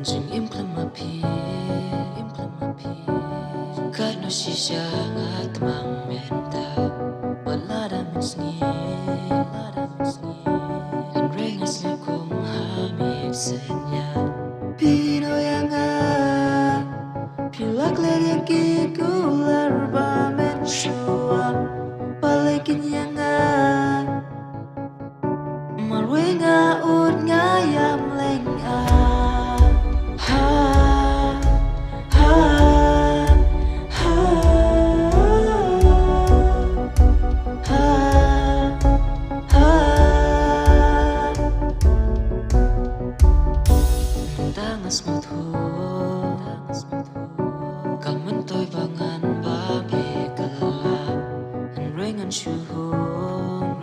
Jing implement Kat no shisha ngat mang menta Walada minsni And ring as lekum hamid senya Pino yanga Pilak lerian kikular bamen shua Balikin yanga Marwenga ut ngayam lenga Tangas muthu Kalman toy bangan babi kala And ringan shuhung